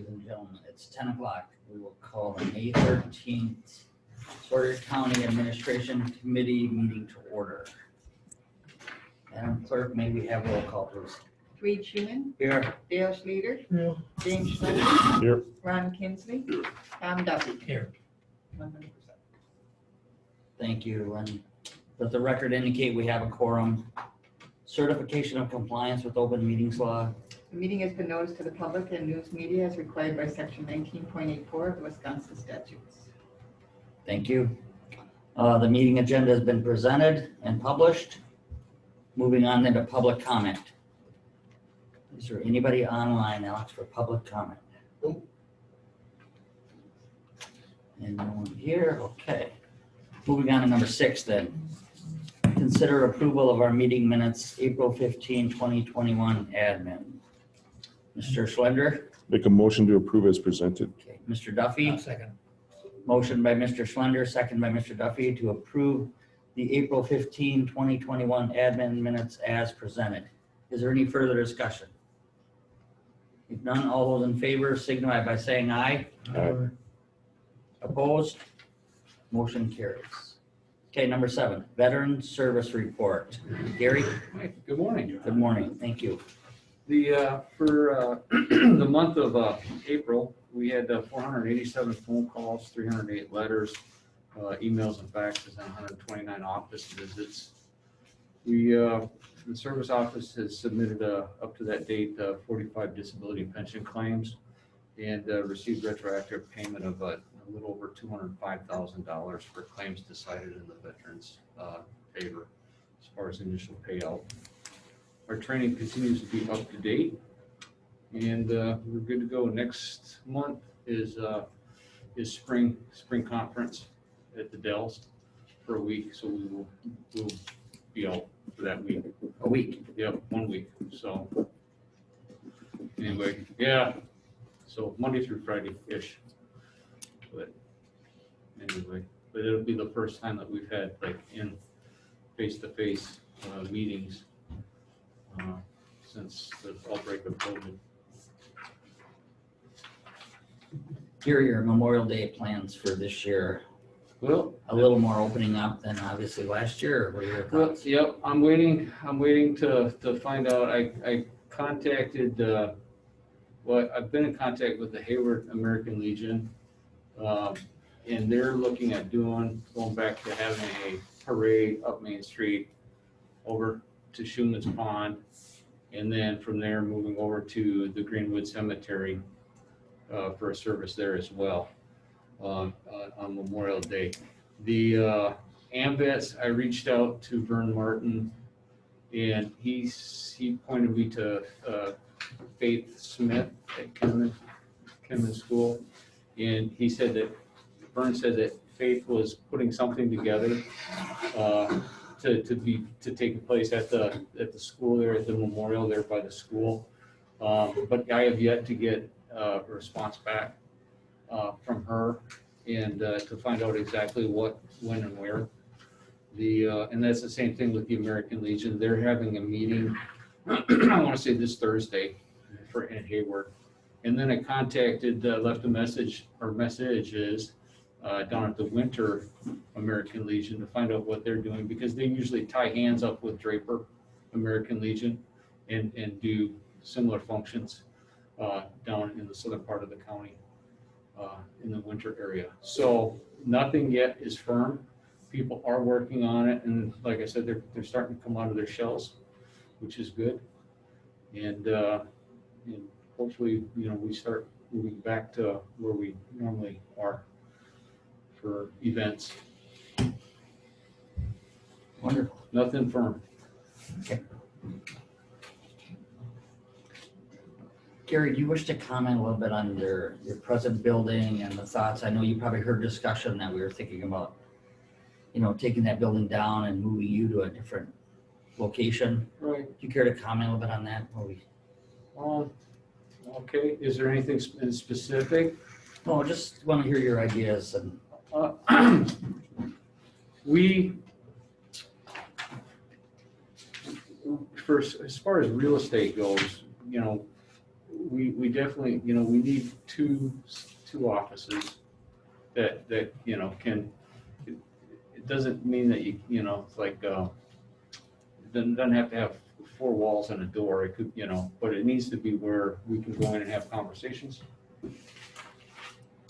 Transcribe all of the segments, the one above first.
Ladies and gentlemen, it's 10 o'clock. We will call the May 13th Sawyer County Administration Committee meeting to order. Madam Clerk, may we have roll call, please? Reed Schuman, Here. Dale Schluter, Yeah. James Schneider, Here. Ron Kinsley, Tom Duffy. Here. 100%. Thank you. And let the record indicate we have a quorum. Certification of compliance with open meetings law. The meeting has been noticed to the public and news media as required by section 19.84 of the Wisconsin statutes. Thank you. The meeting agenda has been presented and published. Moving on then to public comment. Is there anybody online, Alex, for public comment? Nope. And no one here, okay. Moving on to number 6 then. Consider approval of our meeting minutes, April 15, 2021 admin. Mr. Schlender, Make a motion to approve as presented. okay. Mr. Duffy, Second. motion by Mr. Schlender, second by Mr. Duffy to approve the April 15, 2021 admin minutes as presented. Is there any further discussion? If none, all those in favor signify by saying aye. Aye. Opposed? Motion carries. Okay, number 7, Veteran Service Report. Gary, Hi, good morning. good morning. Thank you. For the month of April, we had 487 phone calls, 308 letters, emails and faxes, and 129 office visits. The service office has submitted up to that date 45 disability pension claims and received retroactive payment of a little over $205,000 for claims decided in the veterans' favor as far as initial payout. Our training continues to be up to date, and we're good to go. Next month is spring conference at the Dells for a week, so we'll be out for that week. A week. Yep, 1 week. So anyway, yeah. So Monday through Friday-ish. But anyway, but it'll be the first time that we've had like in face-to-face meetings since the outbreak of COVID. Here are your Memorial Day plans for this year. Well, A little more opening up than obviously last year. Or what are your well, thoughts? yep, I'm waiting to find out. I contacted, I've been in contact with the Hayward American Legion, and they're looking at going back to having a parade up Main Street over to Schuman's Pond, and then from there moving over to the Greenwood Cemetery for a service there as well on Memorial Day. The AMVETS, I reached out to Vern Martin, and he pointed me to Faith Smith at Kinman School, and he said that Vern said that Faith was putting something together to take place at the school there, at the memorial there by the school, but I have yet to get a response back from her and to find out exactly what, when, and where. And that's the same thing with the American Legion. They're having a meeting, I want to say this Thursday in Hayward. And then I contacted, left a message, or messages down at the Winter American Legion to find out what they're doing, because they usually tie hands up with Draper American Legion and do similar functions down in the southern part of the county in the winter area. So nothing yet is firm. People are working on it, and like I said, they're starting to come out of their shells, which is good. And hopefully, we start moving back to where we normally are for events. Wonderful. Nothing firm. Okay. Gary, do you wish to comment a little bit on your present building and the thoughts? I know you probably heard discussion that we were thinking about, taking that building down and moving you to a different location. Right. Do you care to comment a little bit on that? Okay. Is there anything specific? No, just want to hear your ideas and. As far as real estate goes, we definitely, you know, we need two offices that, you know, it doesn't mean that you know, it's like, it doesn't have to have 4 walls and a door. It could, you know, but it needs to be where we can go in and have conversations.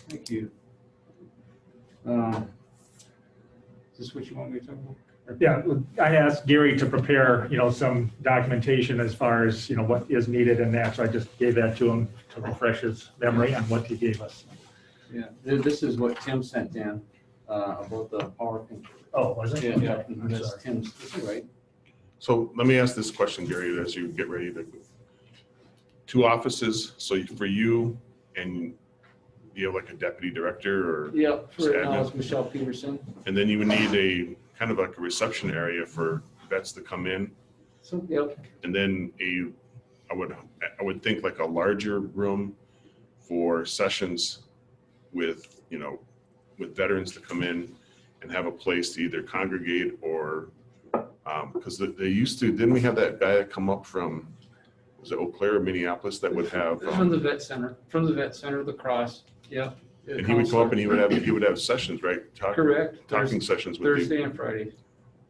Thank you. Is this what you want me to talk about? Yeah, I asked Gary to prepare, some documentation as far as, what is needed in that. So I just gave that to him to refresh his memory on what he gave us. Yeah, this is what Tim sent in about the power control. Oh, was it? Yeah, yeah, Okay, I'm that's sorry. Tim's, that's all right. So let me ask this question, Gary, as you get ready to, 2 offices, so for you, and you have like a deputy director, or, Yeah, for Just right now admin. it's Michelle Peterson. and then you would need a kind of like a reception area for vets to come in, So, yep, and then I would think like a larger room for sessions with, with veterans to come in and have a place to either congregate or, because they used to, didn't we have that guy that come up from, was it Eau Claire or Minneapolis, that would have, from the vet center, the cross, yeah. and he would come up and he would have sessions, right? Correct. Talking sessions with you. Thursday and Friday.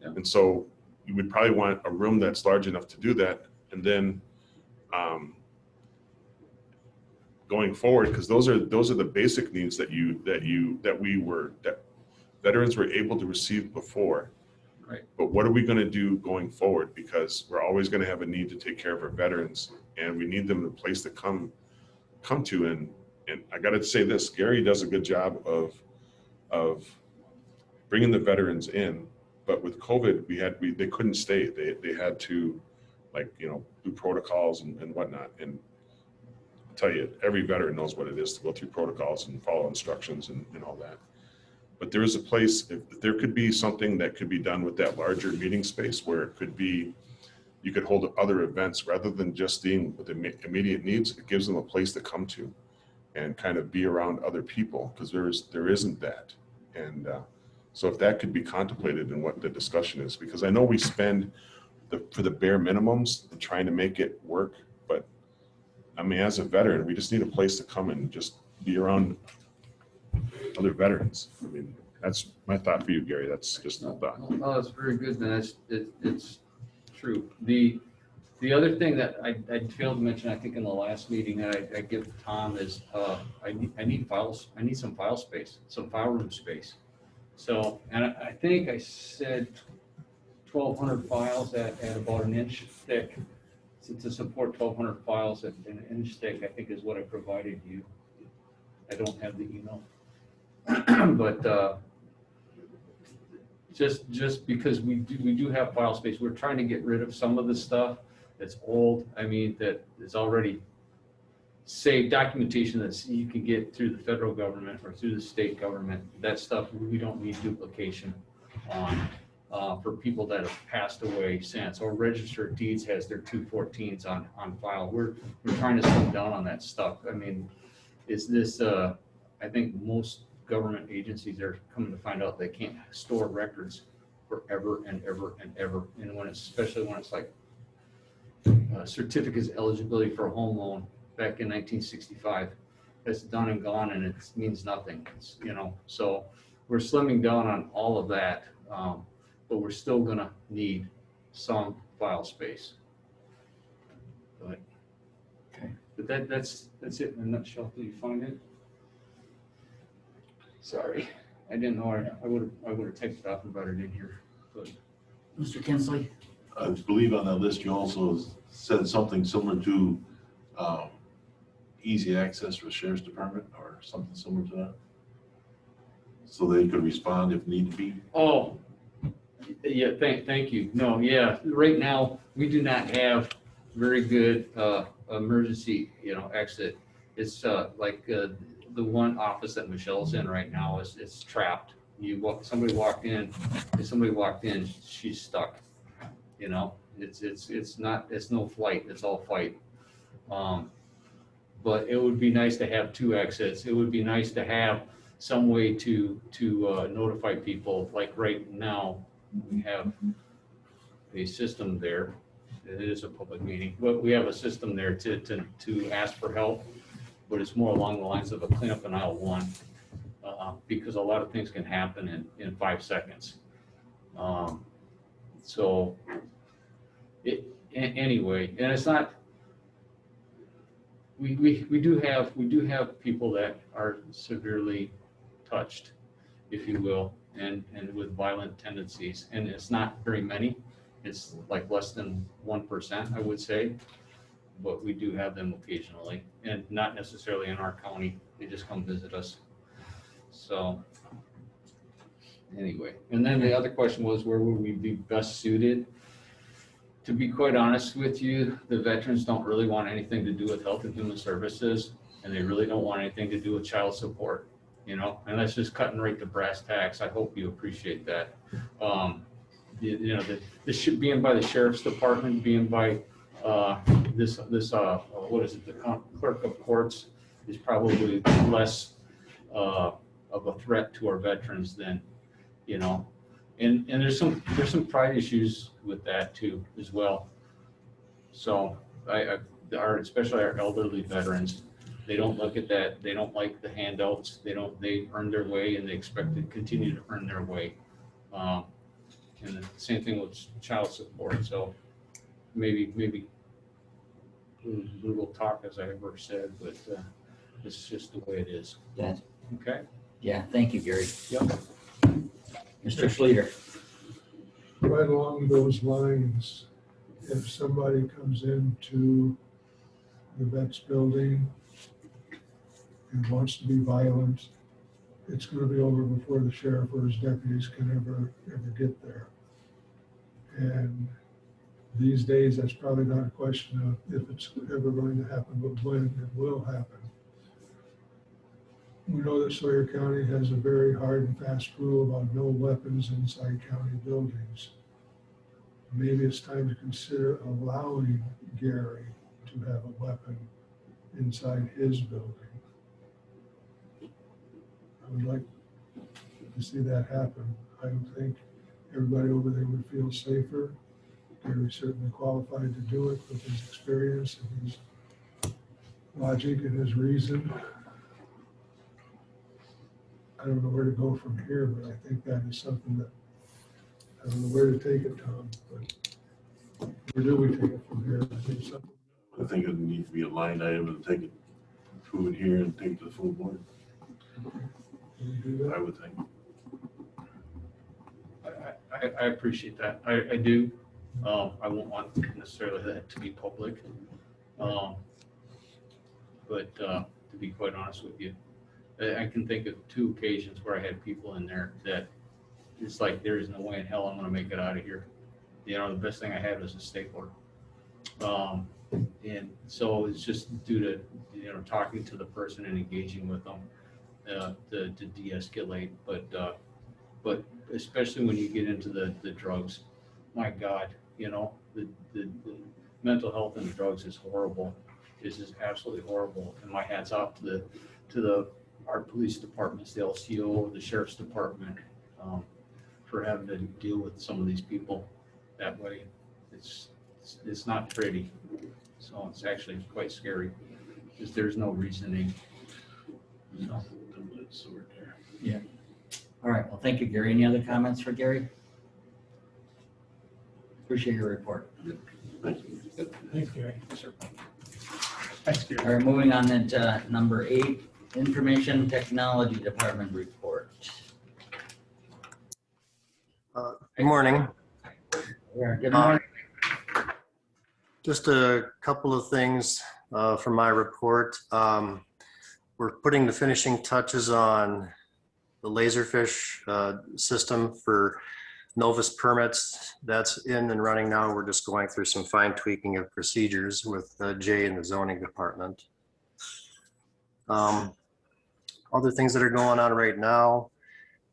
And so you would probably want a room that's large enough to do that. And then going forward, because those are the basic needs that veterans were able to receive before. Right. But what are we going to do going forward? Because we're always going to have a need to take care of our veterans, and we need them a place to come to. And I got to say this, Gary does a good job of bringing the veterans in. But with COVID, they couldn't stay. They had to, do protocols and whatnot. And I'll tell you, every veteran knows what it is to go through protocols and follow instructions and all that. But there is a place, if there could be something that could be done with that larger meeting space where it could be, you could hold other events rather than just dealing with the immediate needs. It gives them a place to come to and kind of be around other people, because there isn't that. And so if that could be contemplated in what the discussion is, because I know we spend for the bare minimums and trying to make it work, but I mean, as a veteran, we just need a place to come and just be around other veterans. I mean, that's my thought for you, Gary. That's just a thought. Oh, that's very good, man. It's true. The other thing that I failed to mention, I think in the last meeting that I give Tom is I need files. I need some file space, some file room space. So, and I think I said 1,200 files at about an inch thick. So to support 1,200 files at an inch thick, I think is what I provided you. I don't have the email, but just because we do have file space, we're trying to get rid of some of the stuff that's old. I mean, that is already saved documentation that you can get through the federal government or through the state government. That stuff we don't need duplication on for people that have passed away since. Or Register of Deeds has their 214s on file. We're trying to slim down on that stuff. I mean, is this? I think most government agencies are coming to find out they can't store records forever and ever and ever. And especially when it's like certificates of eligibility for a home loan back in 1965, that's done and gone, and it means nothing. It's, so we're slimming down on all of that, but we're still gonna need some file space. But Okay. But that's it in a nutshell. Did you find it? Sorry, I didn't know. I would have typed it up and brought it in here. But Mr. Kinsley? I believe on that list, you also said something similar to easy access for the sheriff's department or something similar to that. So they could respond if need be. oh, yeah. Thank you. No, yeah. Right now we do not have very good emergency exit. It's like the one office that Michelle's in right now is trapped. Somebody walked in. If somebody walked in, she's stuck. It's no flight. It's all fight. But it would be nice to have 2 exits. It would be nice to have some way to notify people. Like right now, we have a system there It is a public meeting, but we have a system there to ask for help, but it's more along the lines of a cleanup in aisle one, because a lot of things can happen in 5 seconds. So anyway, and it's not, we do have people that are severely touched, if you will, and with violent tendencies, and it's not very many. It's like less than 1%, I would say, but we do have them occasionally, and not necessarily in our county. They just come visit us. So anyway, and then the other question was, where would we be best suited? To be quite honest with you, the veterans don't really want anything to do with Health and Human Services, and they really don't want anything to do with child support, you know, and that's just cutting right to brass tacks. I hope you appreciate that. You know, the being by the sheriff's department, being by this what is it, the clerk of courts, is probably less of a threat to our veterans than, you know, and there's some pride issues with that too as well. So especially our elderly veterans, they don't look at that. They don't like the handouts. They earn their way, and they expect to continue to earn their way. And the same thing with child support. So maybe little talk, as I ever said, but it's just the way it is. Yeah. Okay. Yeah, thank you, Gary. Yep. Mr. Schleter. Right along those lines, if somebody comes into the vet's building and wants to be violent, it's going to be over before the sheriff or his deputies can ever get there. And these days, that's probably not a question of if it's ever going to happen, but when it will happen. We know that Sawyer County has a very hard and fast rule about no weapons inside county buildings. Maybe it's time to consider allowing Gary to have a weapon inside his building. I would like to see that happen. I don't think everybody over there would feel safer. Gary's certainly qualified to do it with his experience and his logic and his reason. I don't know where to go from here, but I think that is something that, I don't know where to take it, Tom, but where do we take it from here? I think it needs to be a line item and take it to it here and take it to the full board. Can we do that? I would think. I appreciate that. I do. I won't want necessarily that to be public. But to be quite honest with you, I can think of 2 occasions where I had people in there that it's like, there is no way in hell I'm going to make it out of here. You know, the best thing I had was a stapler. And so it's just due to, you know, talking to the person and engaging with them to de-escalate. But especially when you get into the drugs, my God, you know, the mental health and drugs is horrible. This is absolutely horrible. And my hat's off to our police departments, the LCO, the sheriff's department, for having to deal with some of these people that way. It's not pretty. So it's actually quite scary because there's no reasoning. So, Yeah. All right, well, thank you, Gary. Any other comments for Gary? Appreciate your report. Thank you. Thanks, Gary. Thanks, Gary. All right, moving on then to number 8, Information Technology Department report. Good morning. Good morning. Just a couple of things from my report. We're putting the finishing touches on the Laserfish system for Novus permits. That's in and running now. We're just going through some fine tweaking of procedures with Jay in the zoning department. Other things that are going on right now,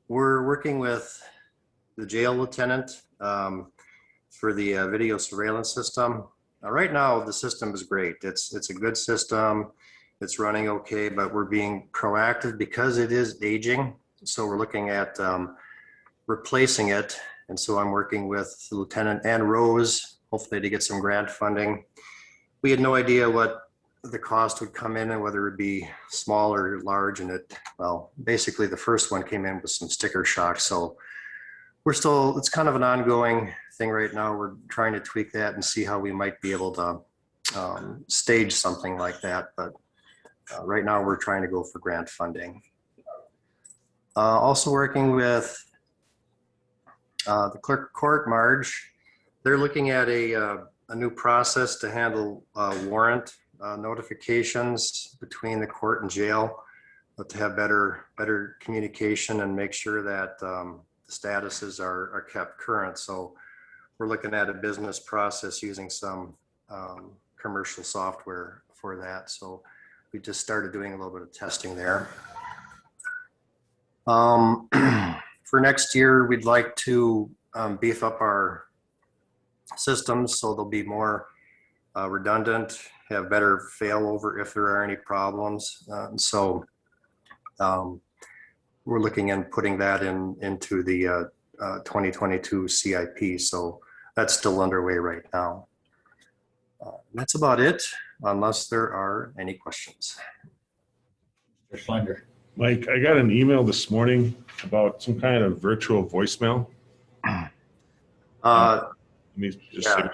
we're working with the jail lieutenant for the video surveillance system. Right now, the system is great. It's a good system. It's running okay, but we're being proactive because it is aging. So we're looking at replacing it. And so I'm working with the lieutenant and Rose hopefully to get some grant funding. We had no idea what the cost would come in and whether it'd be small or large, and well, basically the first one came in with some sticker shock. So it's kind of an ongoing thing right now. We're trying to tweak that and see how we might be able to stage something like that. But right now we're trying to go for grant funding. Also working with the clerk of court, Marge. They're looking at a new process to handle warrant notifications between the court and jail, to have better communication and make sure that the statuses are kept current. So we're looking at a business process using some commercial software for that. So we just started doing a little bit of testing there. For next year, we'd like to beef up our systems so they'll be more redundant, have better failover if there are any problems. So we're looking at putting that into the 2022 CIP. So that's still underway right now. That's about it, unless there are any questions. Mr. Slender. Mike, I got an email this morning about some kind of virtual voicemail. Let me just Yeah. say.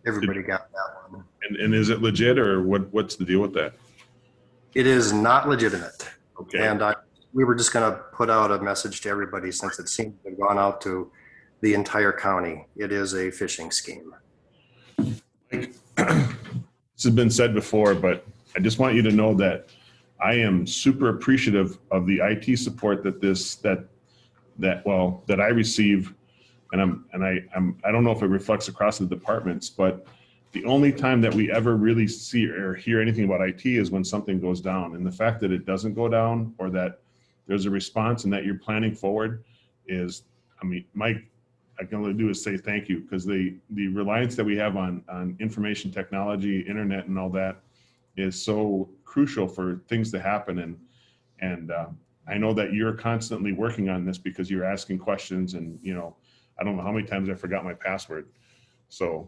Everybody got that one. And is it legit, or what's the deal with that? It is not legitimate. Okay. And we were just going to put out a message to everybody since it seems to have gone out to the entire county. It is a phishing scheme. This has been said before, but I just want you to know that I am super appreciative of the IT support that I receive, and I don't know if it reflects across the departments, but the only time that we ever really see or hear anything about IT is when something goes down. And the fact that it doesn't go down, or that there's a response and that you're planning forward is, I mean, Mike, I can only do is say thank you, because the reliance that we have on information technology, internet, and all that is so crucial for things to happen. And I know that you're constantly working on this because you're asking questions, and I don't know how many times I forgot my password. So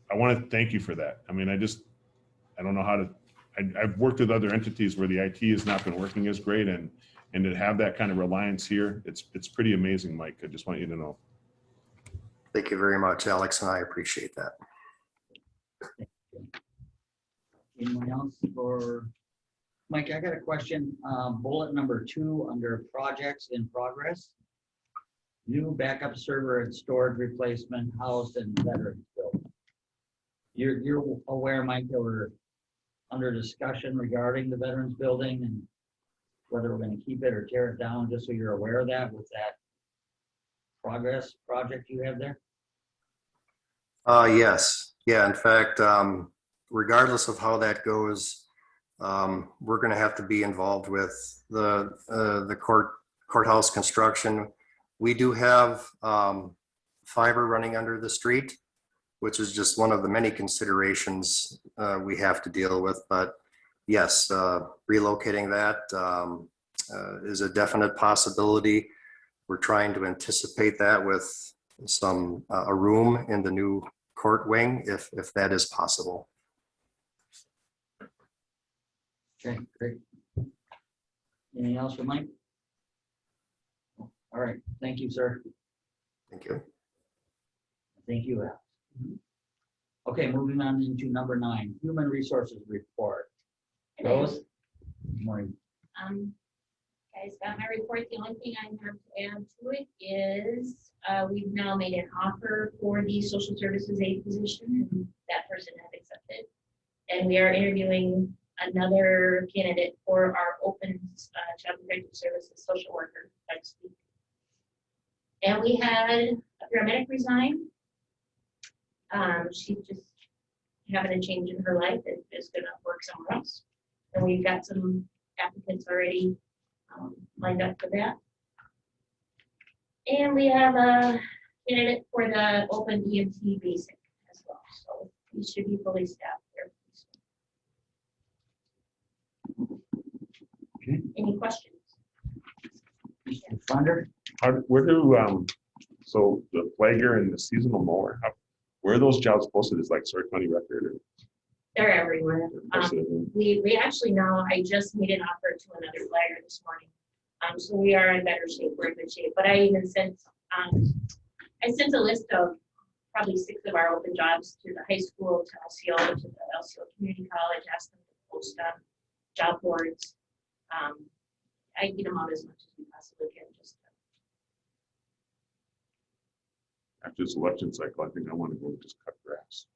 I want to thank you for that. I mean, I don't know how to. I've worked with other entities where the IT has not been working as great, and to have that kind of reliance here, it's pretty amazing, Mike. I just want you to know. Thank you very much, Alex, and I appreciate that. Anyone else for Mike? I got a question. Bullet number 2 under projects in progress. New backup server and storage replacement housed in Veterans Building. You're aware, Mike, that we're under discussion regarding the Veterans Building and whether we're going to keep it or tear it down, just so you're aware of that with that progress project you have there? Yes. Yeah. In fact, regardless of how that goes, we're going to have to be involved with the courthouse construction. We do have fiber running under the street, which is just one of the many considerations we have to deal with. But yes, relocating that is a definite possibility. We're trying to anticipate that with a room in the new court wing, if that is possible. Okay, great. Anything else for Mike? All right, thank you, sir. Thank you. Thank you, Al. Okay, moving on into number 9, human resources report. Rose? Good morning. Guys, got my report. The only thing I have to add to it is we've now made an offer for the social services aide position, and that person has accepted. And we are interviewing another candidate for our open child protective services social worker next week. And we had a paramedic resign. She's just having a change in her life and is going to work somewhere else. And we've got some applicants already lined up for that. And we have a candidate for the open EMT basic as well. So we should be fully staffed there. Okay. Any questions? Mr. Thunder? Where do So the flagger and the seasonal mower, where are those jobs posted? Is like Sawyer County Record or They're everywhere. posted in- We actually now, I just made an offer to another flagger this morning. So we are in better shape, we're in good shape, but I even sent, I sent a list of probably 6 of our open jobs to the high school, to LCO, to the LCO Community College, asked them to post on job boards. I get them out as much as we possibly can, just after this election cycle, I think I want to go and just cut grass.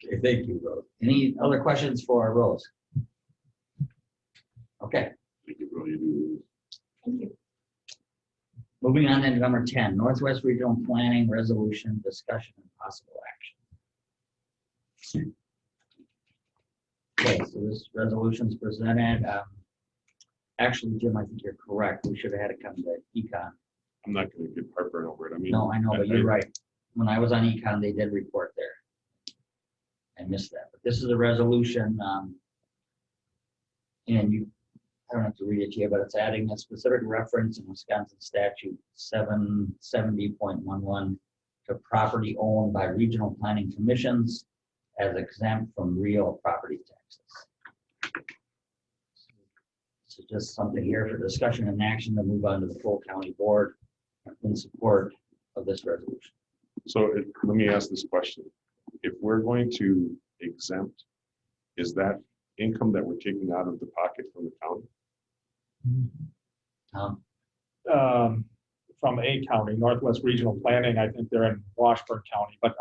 Okay, thank you, Rose. Any other questions for Rose? Okay, Thank you, bro. You do. thank you. moving on to number 10, Northwest Regional Planning Resolution Discussion and Possible Action. Okay, so this resolution's presented. Actually, Jim, I think you're correct. We should have had it come to econ. I'm not going to get heartburn over it. I mean, No, I know, but you're right. When I was on econ, they did report there. I missed that, but this is a resolution, and I don't have to read it to you, but it's adding a specific reference in Wisconsin statute 770.11 to property owned by regional planning commissions as exempt from real property taxes. So just something here for discussion and action to move on to the full county board in support of this resolution. so let me ask this question. If we're going to exempt, is that income that we're taking out of the pocket from the county? From a county, Northwest Regional Planning, I think they're in Washburn County, but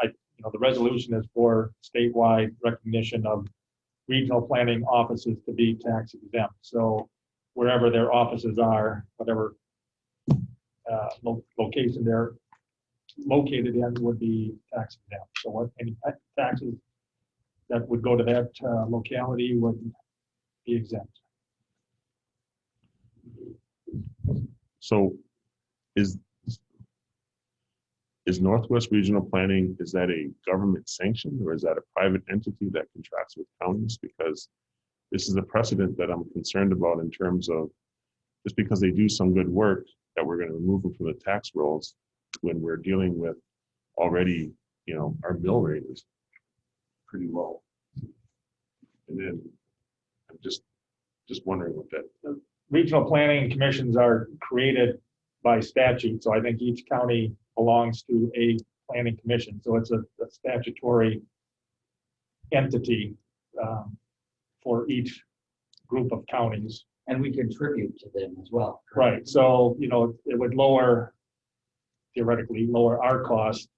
the resolution is for statewide recognition of regional planning offices to be tax exempt. So wherever their offices are, whatever location they're located in would be tax exempt. So what any taxes that would go to that locality would be exempt. So is Northwest Regional Planning, is that a government sanction or is that a private entity that contracts with counties? Because this is a precedent that I'm concerned about in terms of just because they do some good work that we're going to remove them from the tax rolls when we're dealing with already, our mill rate is pretty low. And then I'm just wondering what that. Regional planning commissions are created by statute, so I think each county belongs to a planning commission. So it's a statutory entity for each group of counties. And we contribute to them as well. Right, so, it would theoretically lower our cost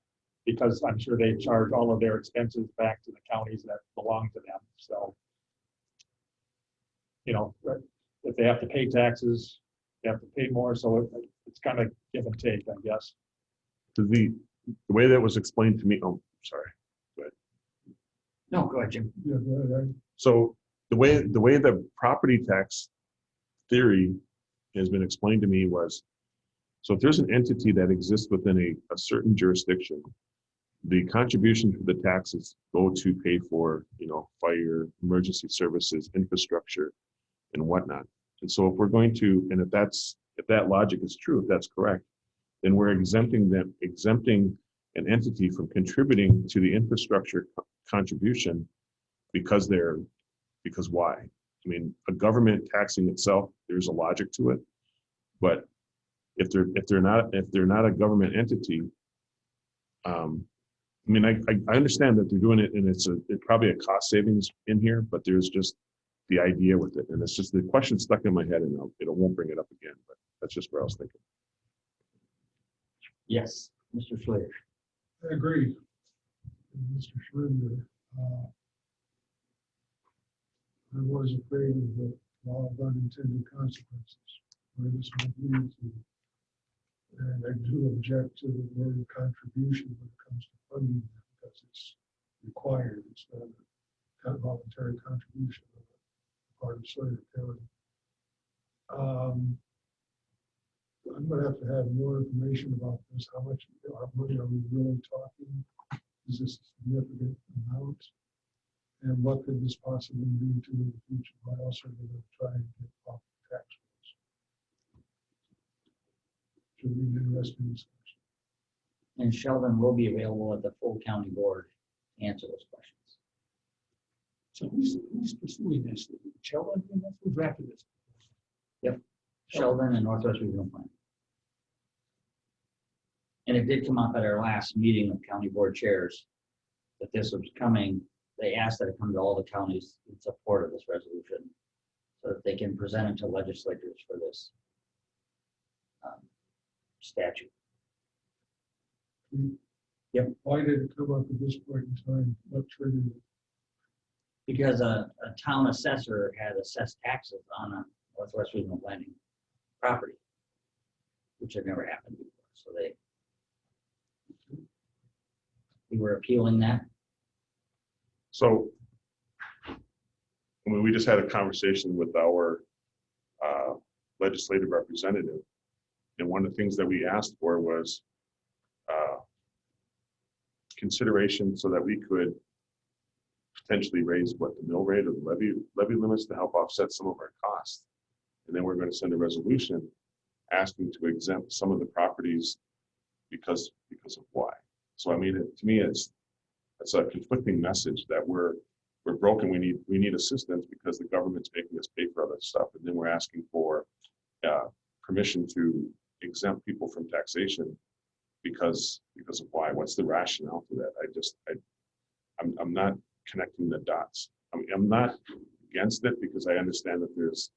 because I'm sure they charge all of their expenses back to the counties that belong to them. So, if they have to pay taxes, they have to pay more. So it's kind of give and take, I guess. The way that was explained to me, oh, sorry. No, go ahead, Jim. Yeah, right. So the way the property tax theory has been explained to me was, so if there's an entity that exists within a certain jurisdiction, the contribution to the taxes go to pay for, fire, emergency services, infrastructure, and whatnot. And so if we're going to, and if that logic is true, if that's correct, then we're exempting an entity from contributing to the infrastructure contribution because why? I mean, a government taxing itself, there's a logic to it, but if they're not a government entity, I understand that they're doing it, and it's probably a cost savings in here, but there's just the idea with it, and it's just the question stuck in my head, and it won't bring it up again. But that's just what I was thinking. Yes, Mr. Slater. I agree. Mr. Schlinder, I was afraid of the law of unintended consequences, where this might lead to. And I do object to the word contribution when it comes to funding, because it's required. It's not a kind of voluntary contribution on the part of Sawyer County. I'm going to have more information about this. How much money are we really talking? Is this a significant amount? And what could this possibly lead to in the future? What else are they going to try and get off the tax interesting discussion. And Sheldon will be available at the full county board to answer those questions. So who's pursuing this? Sheldon, who drafted this? Sheldon and Northwest Regional Plan. And it did come up at our last meeting of county board chairs that this was coming. They asked that it come to all the counties in support of this resolution so that they can present it to legislators for this statute. Why did it come up at this point in time? What triggered it? Because a town assessor had assessed taxes on a Northwest Regional Planning property, which had never happened before. So we were appealing that. So, I mean, we just had a conversation with our legislative representative, and one of the things that we asked for was consideration so that we could potentially raise what the mill rate or the levy limits to help offset some of our costs. And then we're going to send a resolution asking to exempt some of the properties because of why. So I mean, to me, it's a conflicting message that we're broken. We need assistance because the government's making us pay for other stuff, and then we're asking for permission to exempt people from taxation because of why. What's the rationale for that? I'm not connecting the dots. I mean, I'm not against it because I understand that there's,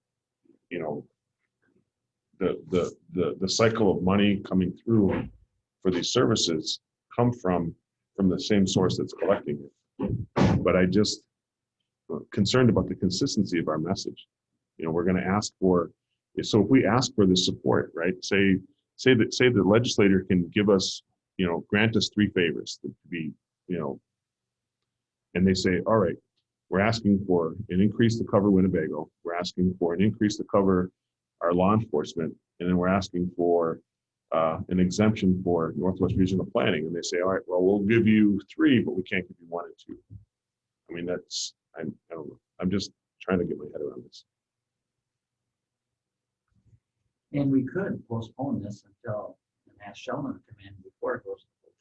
you know, the cycle of money coming through for these services come from the same source that's collecting it. But I just concerned about the consistency of our message. You know, we're going to ask for, so if we ask for the support, right? Say the legislator can give us, you know, grant us 3 favors to be, you know, and they say, all right, we're asking for an increase to cover Winnebago. We're asking for an increase to cover our law enforcement. And then we're asking for an exemption for Northwest Regional Planning. And they say, all right, well, we'll give you 3, but we can't give you 1 and 2. I mean, I don't know. I'm just trying to get my head around this. And we could postpone this until and ask Sheldon to come in before it goes to the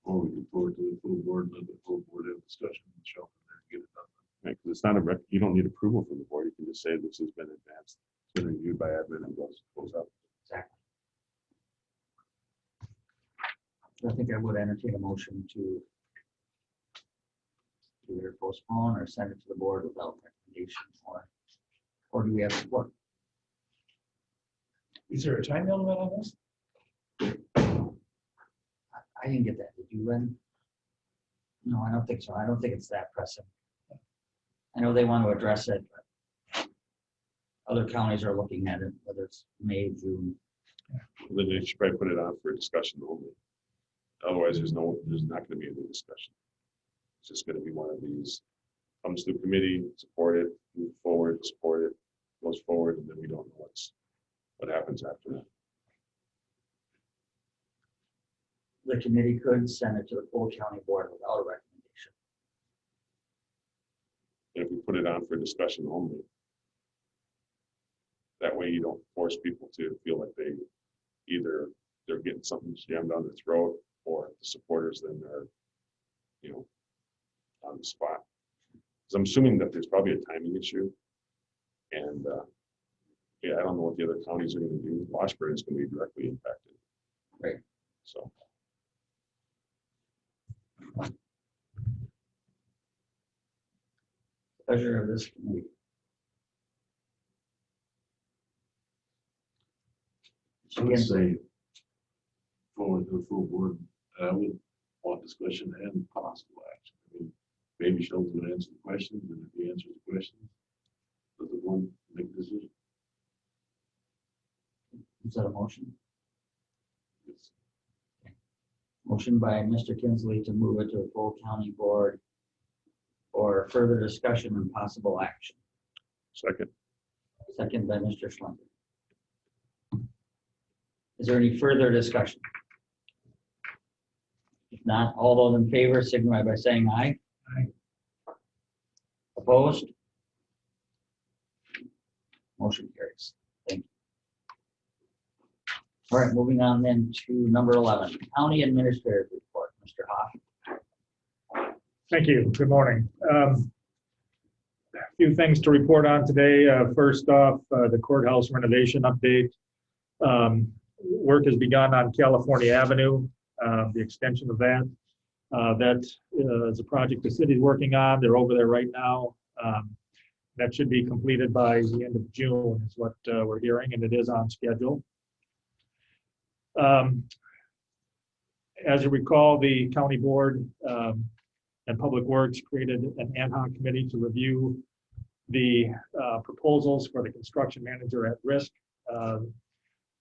full Or we can forward to the full board and let the full board have discussion and show them there and get it done. Right? Because it's not you don't need approval from the board. You can just say this has been advanced, it's been reviewed by admin and goes up. Exactly. I think I would entertain a motion to either postpone or send it to the board without recommendation, or do we have support? Is there a time element on this? I didn't get that. Did you, Lynn? No, I don't think so. I don't think it's that pressing. I know they want to address it, but other counties are looking at it, whether it's May, June. Then they should probably put it on for discussion only. Otherwise, there's not going to be any discussion. It's just going to be one of these, comes to committee, support it, move forward, support it, goes forward, and then we don't know what happens after that. The committee could send it to the full county board without a recommendation. And if we put it on for discussion only, that way you don't force people to feel like they're getting something jammed down their throat, or the supporters then are, you know, on the spot. Because I'm assuming that there's probably a timing issue. And yeah, I don't know what the other counties are going to do. Washburn is going to be directly impacted. Right. So. Pleasure of this committee. I would say forward to the full board. I would want discussion and possible action. I mean, maybe Sheldon's going to answer the questions, and if he answers the questions, does the board make a decision? Is that a motion? Yes. Motion by Mr. Kinsley to move it to the full county board for further discussion and possible action. Second. Second by Mr. Schlender. Is there any further discussion? If not, all those in favor signify by saying aye. Aye. Opposed? Motion carries. Thank All right, moving on then to number 11, County Administrator's Report, Mr. Hoff. Thank you. Good morning. A few things to report on today. First off, the courthouse renovation update. Work has begun on California Avenue, the extension of that. That is a project the city's working on. They're over there right now. That should be completed by the end of June is what we're hearing, and it is on schedule. As you recall, the county board and Public Works created an ad hoc committee to review the proposals for the construction manager at risk.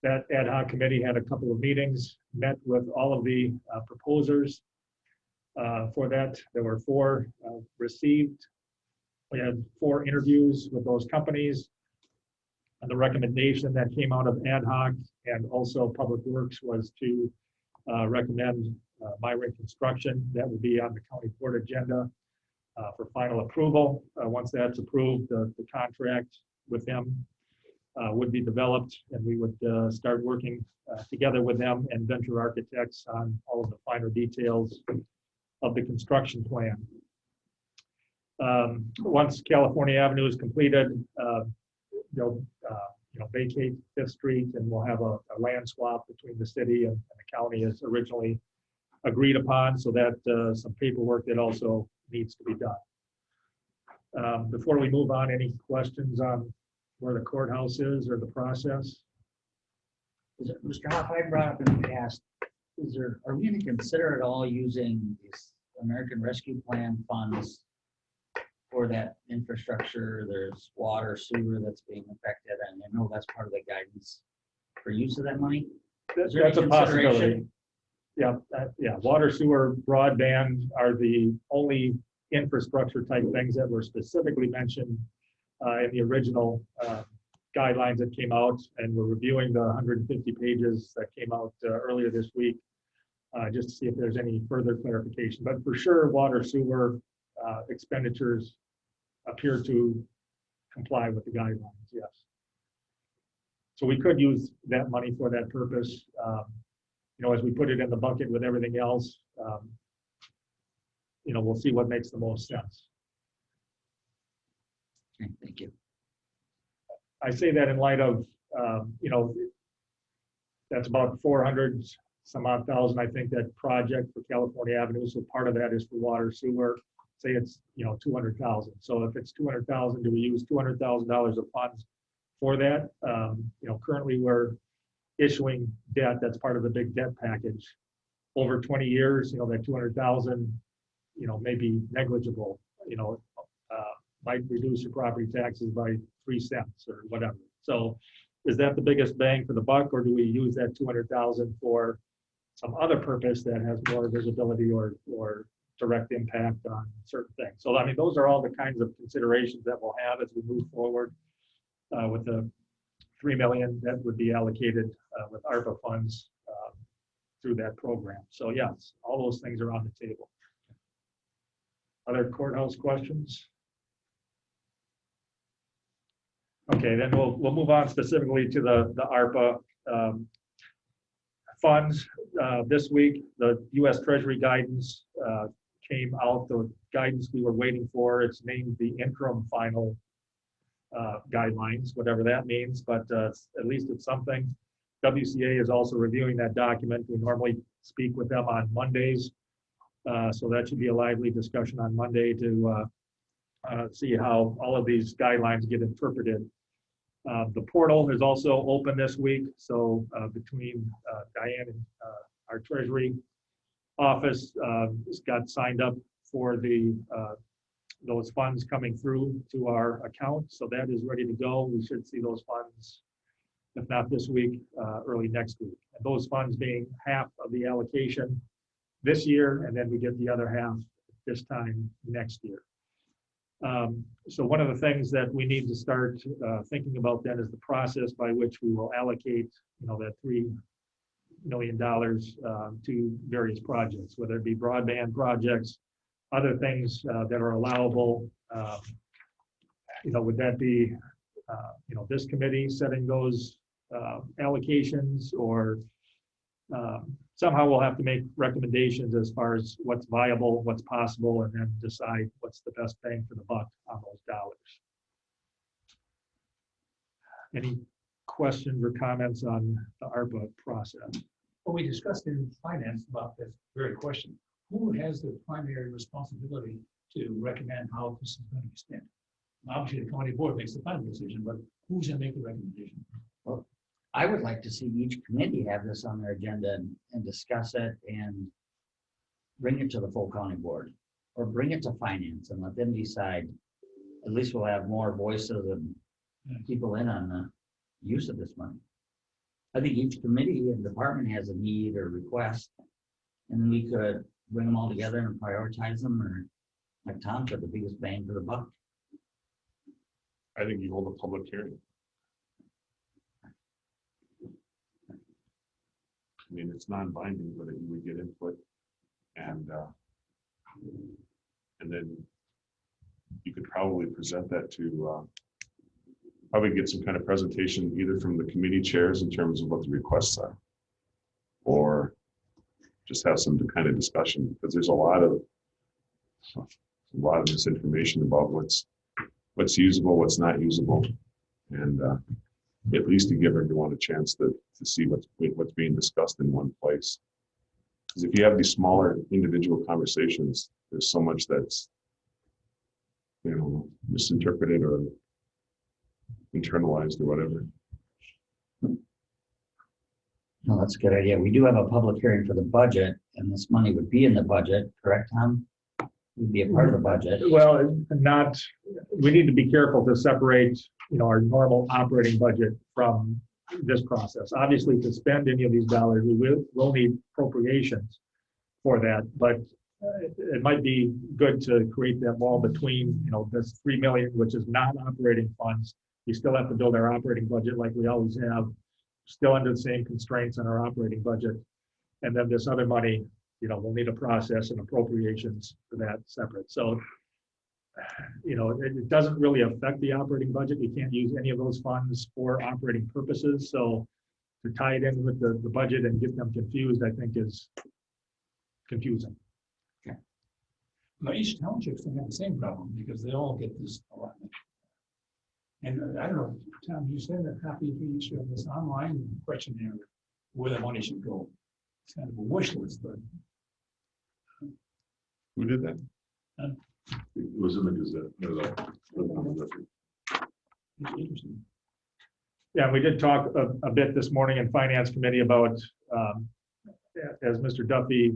That ad hoc committee had a couple of meetings, met with all of the proposers for that. There were 4 received. We had 4 interviews with those companies. And the recommendation that came out of ad hoc and also Public Works was to recommend Myron Construction. That would be on the county board agenda for final approval. Once that's approved, the contract with them would be developed, and we would start working together with them and Venture Architects on all of the finer details of the construction plan. Once California Avenue is completed, they'll vacate 5th Street, and we'll have a land swap between the city and the county as originally agreed upon, so that some paperwork that also needs to be done. Before we move on, any questions on where the courthouse is or the process? Mr. Hoff, I brought up in the past, are we going to consider at all using these American Rescue Plan funds for that infrastructure? There's water, sewer that's being affected, and I know that's part of the guidance for use of that money. Is there That's any a possibility. consideration? Yeah, water, sewer, broadband are the only infrastructure type things that were specifically mentioned in the original guidelines that came out, and we're reviewing the 150 pages that came out earlier this week just to see if there's any further clarification. But for sure, water, sewer expenditures appear to comply with the guidelines, yes. So we could use that money for that purpose. As we put it in the bucket with everything else, we'll see what makes the most sense. Okay, thank you. I say that in light of, that's about 400 some odd thousand, I think, that project for California Avenue. So part of that is for water, sewer. Say it's, 200,000. So if it's 200,000, do we use $200,000 of funds for that? Currently we're issuing debt. That's part of the big debt package. Over 20 years, that 200,000, may be negligible. Might reduce your property taxes by 3 cents or whatever. So is that the biggest bang for the buck, or do we use that 200,000 for some other purpose that has more visibility or direct impact on certain things? So, those are all the kinds of considerations that we'll have as we move forward with the $3 million that would be allocated with ARPA funds through that program. So yes, all those things are on the table. Other courthouse questions? Okay, then we'll move on specifically to the ARPA funds. This week, the U.S. Treasury guidance came out, the guidance we were waiting for. It's named the interim final guidelines, whatever that means, but at least it's something. WCA is also reviewing that document. We normally speak with them on Mondays, so that should be a lively discussion on Monday to see how all of these guidelines get interpreted. The portal is also open this week, so between Diane and our Treasury office got signed up for those funds coming through to our account, so that is ready to go. We should see those funds, if not this week, early next week. And those funds being half of the allocation this year, and then we get the other half this time next year. So one of the things that we need to start thinking about then is the process by which we will allocate, that $3 million to various projects, whether it be broadband projects, other things that are allowable. Would that be, this committee setting those allocations or somehow we'll have to make recommendations as far as what's viable, what's possible, and then decide what's the best bang for the buck on those dollars. Any questions or comments on the ARPA process? Well, we discussed in finance about this very question. Who has the primary responsibility to recommend how this is going to be spent? Obviously, the county board makes the final decision, but who's going to make the recommendation? Well, I would like to see each committee have this on their agenda and discuss it and bring it to the full county board or bring it to finance and let them decide. At least we'll have more voices and people in on the use of this money. I think each committee and department has a need or request, and we could bring them all together and prioritize them, or like Tom said, the biggest bang for the buck. I think you hold a public hearing. I mean, it's non-binding, but you would get input and then you could probably present that to probably get some kind of presentation either from the committee chairs in terms of what the requests are, or just have some kind of discussion, because there's a lot of misinformation about what's usable, what's not usable, and at least to give everyone a chance to see what's being discussed in one place. Because if you have these smaller individual conversations, there's so much that's, you know, misinterpreted or internalized or whatever. No, that's a good idea. We do have a public hearing for the budget, and this money would be in the budget, correct, Tom? Would be a part of the budget. Well, we need to be careful to separate, you know, our normal operating budget from this process. Obviously, to spend any of these dollars, we'll need appropriations for that, but it might be good to create that wall between, you know, this 3 million, which is non-operating funds. We still have to build our operating budget like we always have, still under the same constraints on our operating budget. And then this other money, you know, we'll need a process and appropriations for that separate. So, you know, it doesn't really affect the operating budget. We can't use any of those funds for operating purposes. So to tie it in with the budget and get them confused, I think is confusing. Now, each township's gonna have the same problem because they all get this allotment. And I don't know, Tom, you send a copy to each of this online questionnaire where the money should go. It's kind of a wish list, but Who did that? It was in the Gazette. it's interesting. Yeah, we did talk a bit this morning in Finance Committee about, as Mr. Duffy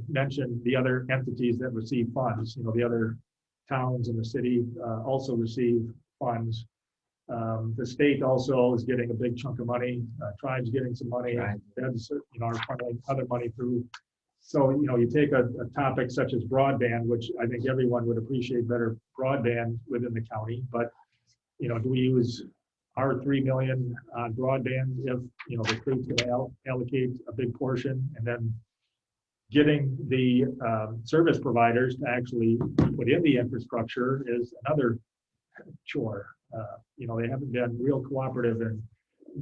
mentioned, the other entities that receive funds. You know, the other towns in the city also receive funds. The state also is getting a big chunk of money. Tribes getting some money. Right. Feds, you know, are funneling other money through. So, you know, you take a topic such as broadband, which I think everyone would appreciate better broadband within the county. But, you know, do we use our 3 million on broadband if, you know, the state's going to allocate a big portion, and then getting the service providers to actually put in the infrastructure is another chore. You know, they haven't been real cooperative in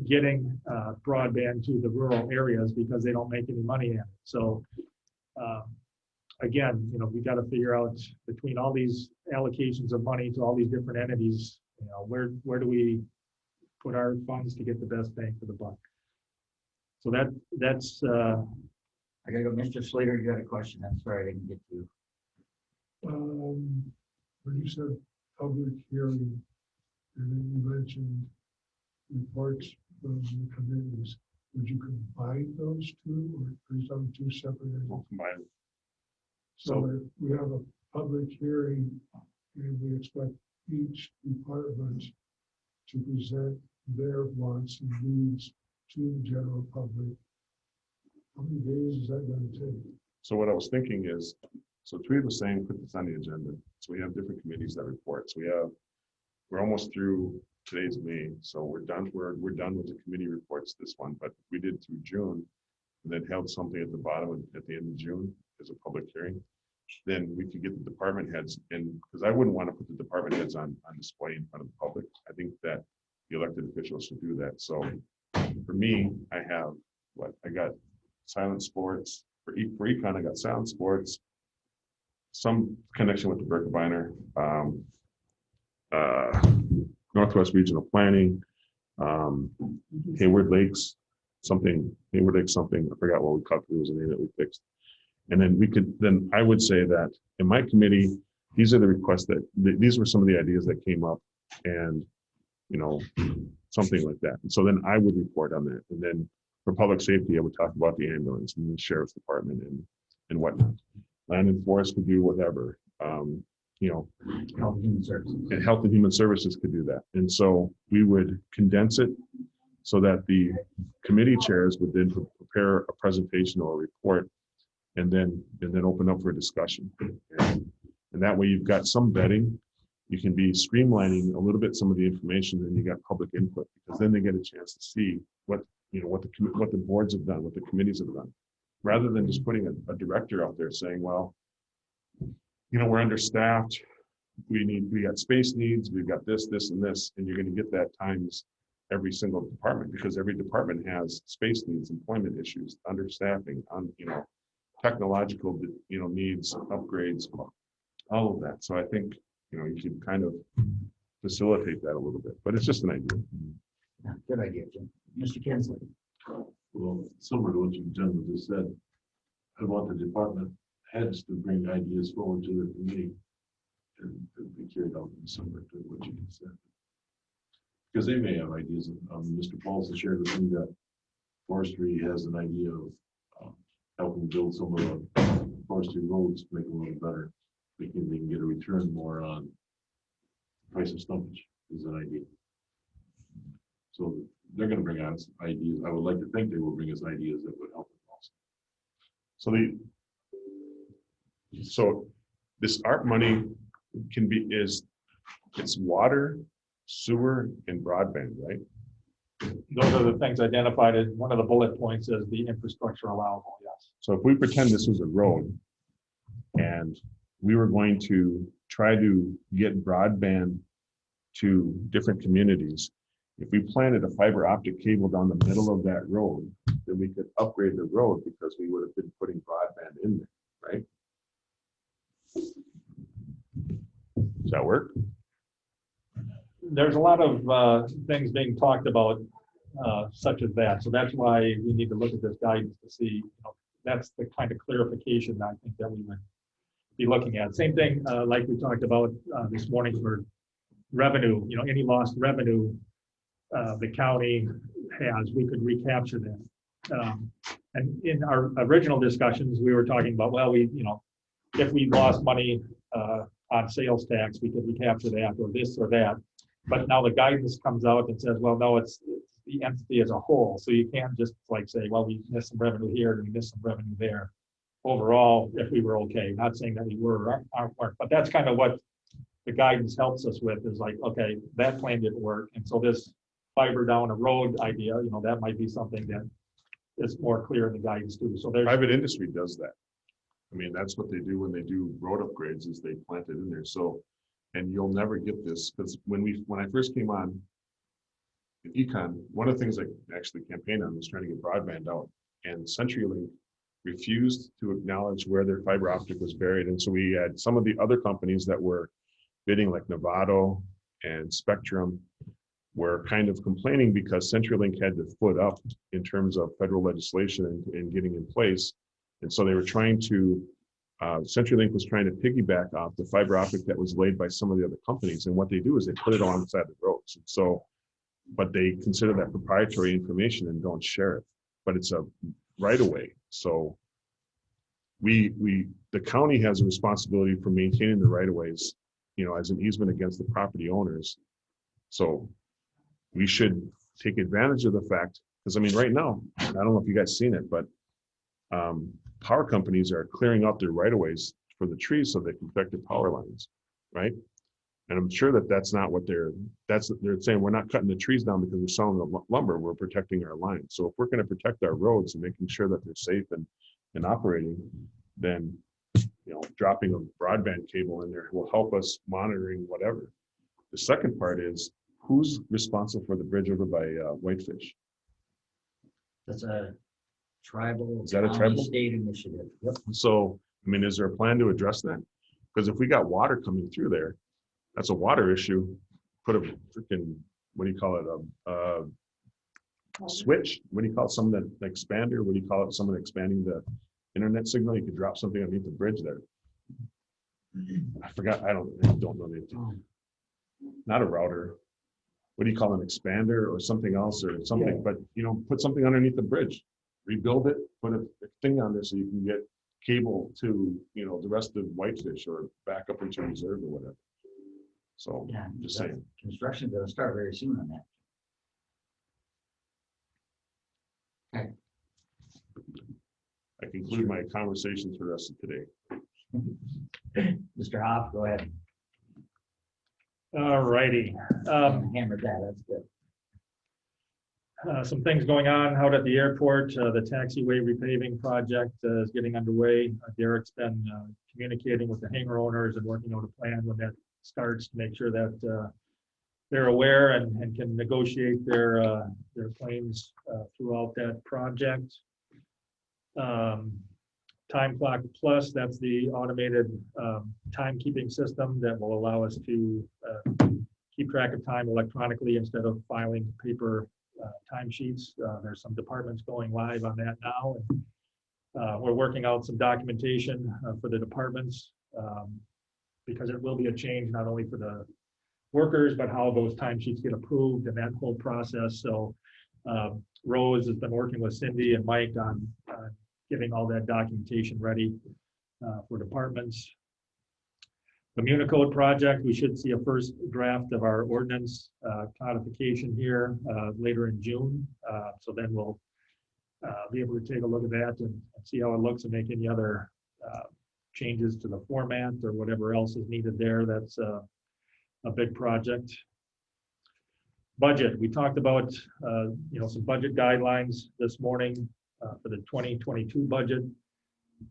getting broadband to the rural areas because they don't make any money in it. So again, you know, we got to figure out between all these allocations of money to all these different entities, you know, where do we put our funds to get the best bang for the buck? So that's I gotta go, Mr. Slater, you got a question? I'm sorry I didn't get to you. When you said public hearing, and then you mentioned reports from the committees, would you combine those two, or is them two separate entities? Combined. So if we have a public hearing and we expect each department to present their wants and needs to the general public, how many days is that going to take? So what I was thinking is, so 3 of the same put this on the agenda. So we have different committees that report. So we're almost through, today's May, so we're done. We're done with the committee reports this one. But if we did through June, and then held something at the bottom at the end of June as a public hearing, then we could get the department heads in, because I wouldn't want to put the department heads on display in front of the public. I think that the elected officials should do that. So for me, I have, I got silent sports, for econ, I got silent sports, some connection with the Birkebeiner, Northwest Regional Planning, Hayward Lakes, something, I forgot what we called it, was a name that we fixed. And then I would say that in my committee, these are the requests these were some of the ideas that came up, and, something like that. And so then I would report on that. And then for public safety, I would talk about the ambulance and the sheriff's department and whatnot. Land and forest could do whatever, Health and Human Services. and health and human services could do that. And so we would condense it so that the committee chairs would then prepare a presentation or a report, and then open up for discussion. And that way you've got some vetting. You can be streamlining a little bit some of the information, and you got public input, because then they get a chance to see what the boards have done, what the committees have done, rather than just putting a director out there saying, well, we're understaffed. We got space needs. We've got this, and this, and you're going to get that times every single department, because every department has space needs, employment issues, understaffing, technological, needs, upgrades, all of that. So I think, you can kind of facilitate that a little bit, but it's just an idea. Yeah, good idea, Jim. Mr. Kinsley. Well, similar to what you gentlemen just said, I want the department heads to bring ideas forward to their committee and be carried out in similar to what you just said. Because they may have ideas. Mr. Paulson shared with me that forestry has an idea of helping build some of the forestry roads, make them a little better. Thinking they can get a return more on price of stumpage is an idea. So they're going to bring us ideas. I would like to think they will bring us ideas that would help us also. So this ARP money it's water, sewer, and broadband, right? Those are the things identified as one of the bullet points as the infrastructure allowable, yes. So if we pretend this was a road and we were going to try to get broadband to different communities, if we planted a fiber optic cable down the middle of that road, then we could upgrade the road because we would have been putting broadband in there, right? Does that work? There's a lot of things being talked about such as that. So that's why we need to look at this guidance to see, that's the kind of clarification I think that we would be looking at. Same thing like we talked about this morning for revenue, any lost revenue the county has, we could recapture that. And in our original discussions, we were talking about, well, if we lost money on sales tax, we could recapture that or this or that. But now the guidance comes out and says, well, no, it's the entity as a whole. So you can't just say, well, we missed some revenue here and we missed some revenue there. Overall, if we were okay, not saying that we were or aren't, but that's kind of what the guidance helps us with, is like, okay, that plan didn't work. And so this fiber down a road idea, that might be something that is more clear in the guidance too. So there's Private industry does that. I mean, that's what they do when they do road upgrades, is they plant it in there. So, and you'll never get this, because when I first came on in econ, one of the things I actually campaigned on was trying to get broadband out, and CenturyLink refused to acknowledge where their fiber optic was buried. And so we had some of the other companies that were bidding, like Novato and Spectrum, were kind of complaining because CenturyLink had to foot up in terms of federal legislation and getting in place. And so they were trying to, CenturyLink was trying to piggyback off the fiber optic that was laid by some of the other companies. And what they do is they put it alongside the roads. And so, but they consider that proprietary information and don't share it, but it's a right of way. So the county has a responsibility for maintaining the right of ways, as an easement against the property owners. So we should take advantage of the fact, because I mean, right now, I don't know if you guys seen it, but power companies are clearing out their right of ways for the trees so they can protect their power lines, right? And I'm sure that that's not what they're saying. We're not cutting the trees down because we're selling the lumber. We're protecting our lines. So if we're going to protect our roads and making sure that they're safe and operating, then dropping a broadband cable in there will help us monitoring whatever. The second part is, who's responsible for the bridge over by Whitefish? That's a tribal. Is that a county, tribal? State initiative. Yep. So, I mean, is there a plan to address that? Because if we got water coming through there, that's a water issue. Put a freaking, what do you call it? A switch? What do you call it? Some of the expander? What do you call it? Someone expanding the internet signal? You could drop something underneath the bridge there. I forgot. I don't know the name. Not a router. What do you call an expander or something else or something? Yeah. But you know, put something underneath the bridge, rebuild it, put a thing on there so you can get cable to, you know, the rest of Whitefish or back up into reserve or whatever. So Yeah. just that's- saying. Construction's gonna start very soon on that. I conclude my conversations for the rest of today. Mr. Hoff, go ahead. All righty. Hammered that, that's good. Some things going on out at the airport. The taxiway repaving project is getting underway. Derek's been communicating with the hangar owners and working out a plan when that starts to make sure that they're aware and can negotiate their claims throughout that project. Time Clock Plus, that's the automated timekeeping system that will allow us to keep track of time electronically instead of filing paper timesheets. There's some departments going live on that now. And, we're working out some documentation for the departments because it will be a change not only for the workers, but how those timesheets get approved and that whole process. So Rose has been working with Cindy and Mike on getting all that documentation ready for departments. The Municode project, we should see a first draft of our ordinance codification here later in June. So then we'll be able to take a look at that and see how it looks and make any other changes to the format or whatever else is needed there. That's a big project. Budget, we talked about some budget guidelines this morning for the 2022 budget.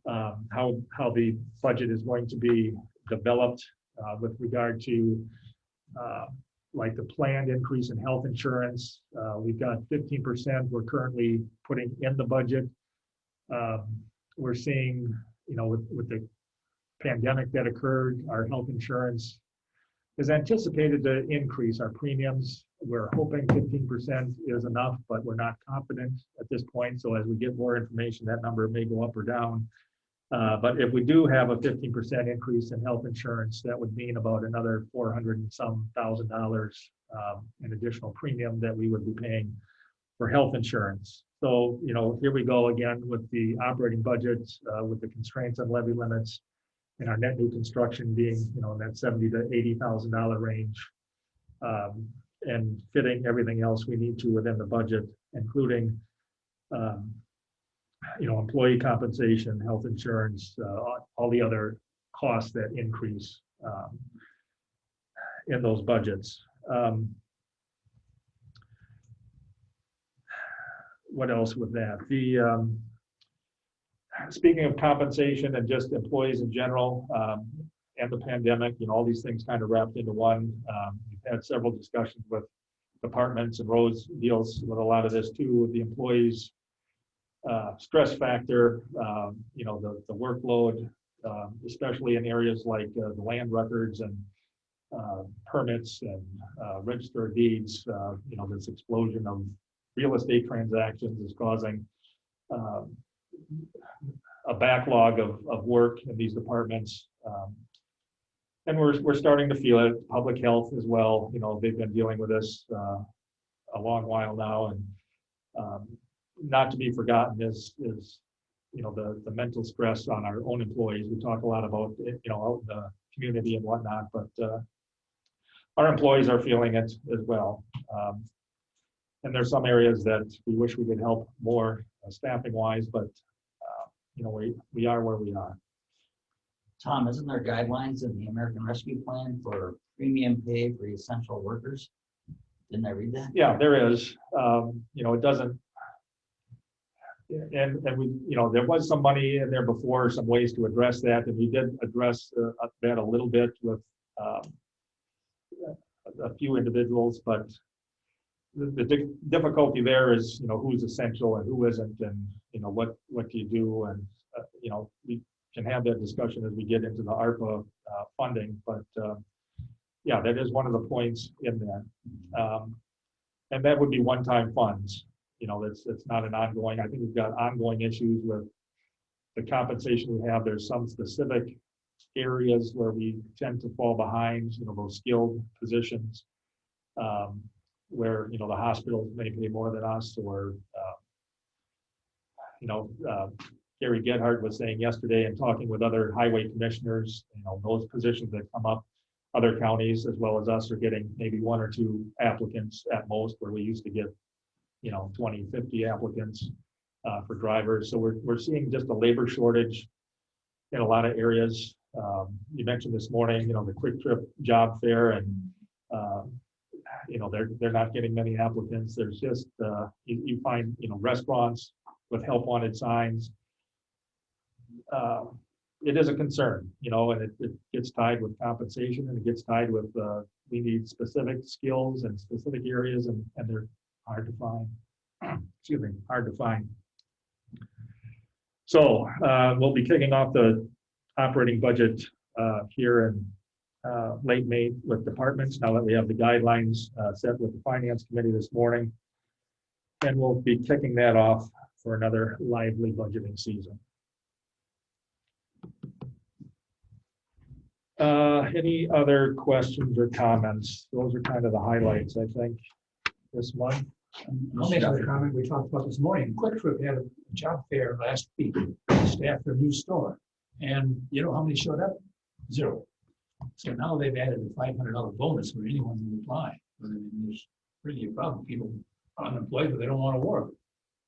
How the budget is going to be developed with regard to like the planned increase in health insurance. We've got 15% we're currently putting in the budget. We're seeing, with the pandemic that occurred, our health insurance is anticipated to increase our premiums. We're hoping 15% is enough, but we're not confident at this point. So as we get more information, that number may go up or down. But if we do have a 15% increase in health insurance, that would mean about another $400 and some thousand in additional premium that we would be paying for health insurance. So, here we go again with the operating budgets, with the constraints on levy limits and our net new construction being, in that $70,000 to $80,000 range, and fitting everything else we need to within the budget, including employee compensation, health insurance, all the other costs that increase in those budgets. What else with that? Speaking of compensation and just employees in general, and the pandemic, all these things kind of wrapped into one. We've had several discussions with departments, and Rose deals with a lot of this too, with the employees. Stress factor, the workload, especially in areas like the land records and permits and register of deeds. This explosion of real estate transactions is causing a backlog of work in these departments. And we're starting to feel it. Public health as well. They've been dealing with this a long while now, and not to be forgotten is the mental stress on our own employees. We talk a lot about it, out in the community and whatnot, but our employees are feeling it as well. And there's some areas that we wish we could help more staffing wise, but we are where we are. Tom, isn't there guidelines in the American Rescue Plan for premium pay for essential workers? Didn't I read that? Yeah, there is. It doesn't. And we, there was some money in there before, some ways to address that, and we did address that a little bit with a few individuals, but the difficulty there is, who's essential and who isn't, and, what do you do? And, we can have that discussion as we get into the ARPA funding, but yeah, that is one of the points in there. And that would be one-time funds. It's not an ongoing, I think we've got ongoing issues with the compensation we have. There's some specific areas where we tend to fall behind, those skilled positions, where, the hospitals may pay more than us, or, Gary Gedhardt was saying yesterday and talking with other highway commissioners, those positions that come up, other counties as well as us are getting maybe 1 or 2 applicants at most, where we used to get, 20, 50 applicants for drivers. So we're seeing just a labor shortage in a lot of areas. You mentioned this morning, the Quick Trip job fair, and they're not getting many applicants. There's just you find restaurants with help wanted signs. It is a concern, and it gets tied with compensation, and it gets tied with we need specific skills and specific areas, and they're hard to find. Excuse me, hard to find. So we'll be kicking off the operating budget here in late May with departments, now that we have the guidelines set with the finance committee this morning. And we'll be kicking that off for another lively budgeting season. Any other questions or comments? Those are kind of the highlights, I think, this month. I'll make another comment we talked about this morning. Quick Trip had a job fair last week, staff their new store. And you know how many showed up? 0. So now they've added a $500 bonus for anyone who apply. I mean, there's really a problem. People are unemployed, but they don't want to work.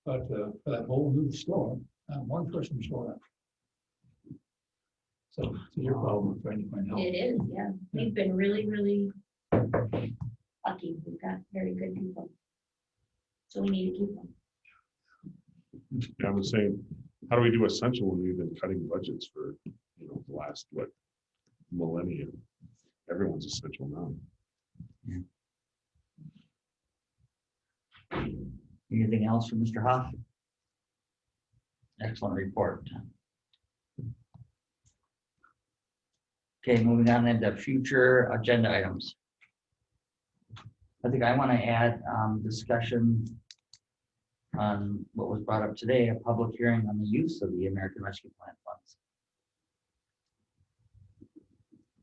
But for that whole new store, one person showed up. So it's your problem for anyone else. It is, yeah. We've been really, really lucky. We've got very good people. So we need to keep them. Yeah, I was saying, how do we do essential when we've been cutting budgets for, the last, millennium? Everyone's essential now. Anything else from Mr. Hoff? Excellent report. Okay, moving on into future agenda items. I think I want to add discussion on what was brought up today, a public hearing on the use of the American Rescue Plan funds.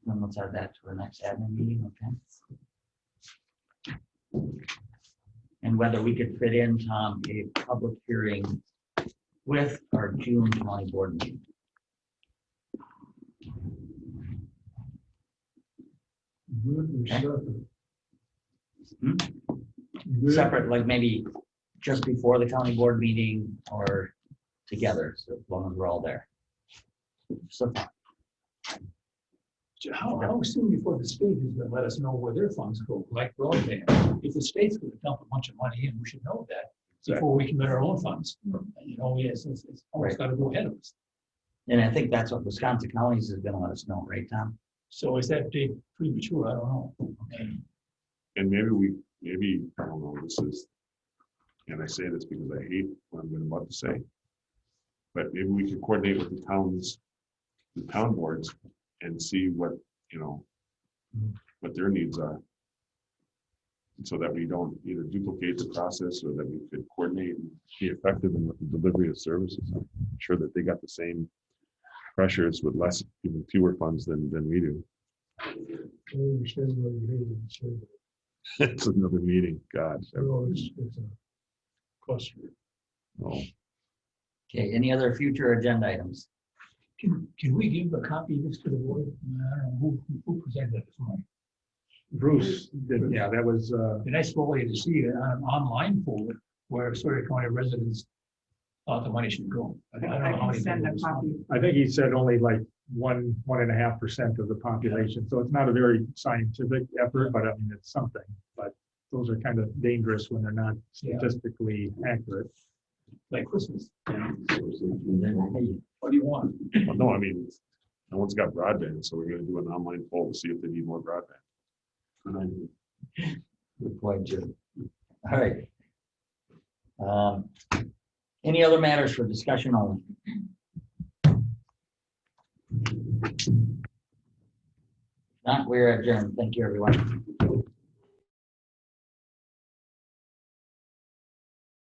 And let's add that to our next admin meeting, okay? And whether we could fit in, Tom, a public hearing with our June county board meeting. Separate, like maybe just before the county board meeting or together, so as long as we're all there. So How soon before the state is going to let us know where their funds go, like broadband? If the state's going to dump a bunch of money in, we should know that before we commit our own funds. Yes, it's almost got to go ahead of us. And I think that's what Wisconsin counties is going to let us know, right, Tom? So is that date premature? I don't know. And maybe, I don't know, this is, and I say this because I hate what I'm about to say, but maybe we can coordinate with the town boards and see what, what their needs are. So that we don't either duplicate the process, or that we could coordinate and be effective in the delivery of services. I'm sure that they got the same pressures with even fewer funds than we do. I understand what you mean. It's another meeting, God. It's a cluster. Oh, Okay, any other future agenda items? Can we give a copy of this to the board? I don't know who presented it this morning. Bruce did, yeah, that was, And I spoke to see it on an online folder where Sawyer County residents thought the money should go. I don't know how many people responded. I think he said only like 1.5% of the population. So it's not a very scientific effort, but I mean, it's something. But those are kind of dangerous when they're not statistically accurate. Like Christmas. Hey, What do you want? well, no, I mean, no one's got broadband, so we're gonna do an online poll to see if they need more broadband. good point, Jim. All right. Any other matters for discussion only? Not, we're adjourned. Thank you, everyone.